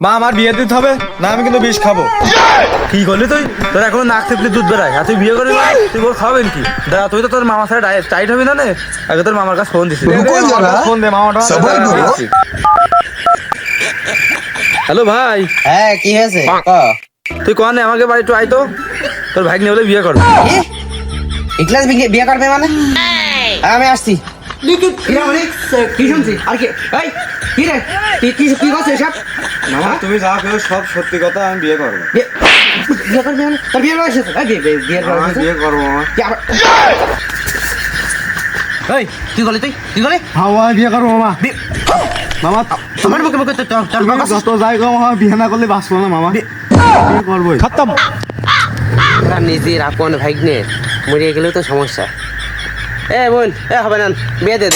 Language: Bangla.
মা আমার বিয়ে দিতে হবে না, আমি কিন্তু বিষ খাবো। কি করলি তুই? তোর এখনো নাক চেপলি দুধ বেড়ায়, আর তুই বিয়ে করবি না? তুই ওর খাওয়াবেন কি? দাদা তুই তো তোর মামার সাথে টাইট হবি না নে? আগে তোর মামার কাছে ফোন দিছি। ফোন দে মামাটা। হ্যালো ভাই, হ্যাঁ কি হয়েছে তুই কন আমাকে বাড়ি একটু আয় তো, তোর ভাগ্নে বলে বিয়ে করবে। ইকলাস বিয়ে করবে মানে? আমি আসছি। কি শুনছি আর কি? এই কি রে কি করছিস এসব? মামা তুমি যা কেউ সব সত্যি কথা, আমি বিয়ে করবো। বিয়ে করবি মানে? তোর বিয়ের বয়স হয়েছে? বিয়ের বয়স আমি হয়েছে? বিয়ে করবো মামা। কি আবার? এই কি করলি তুই? কি করলি? হ্যাঁ আমি বিয়ে করবো মামা। মামা তোমার মুখে মুখে তোর তুমি যত যাই গো মামা, বিয়ে না করলে বাঁচবো না মামা। বিয়ে করবোই। খতম। নিজের আপন ভাগ্নে মরিয়ে গেলেও তো সমস্যা। এ বোন, এ হবে না, বিয়ে দে।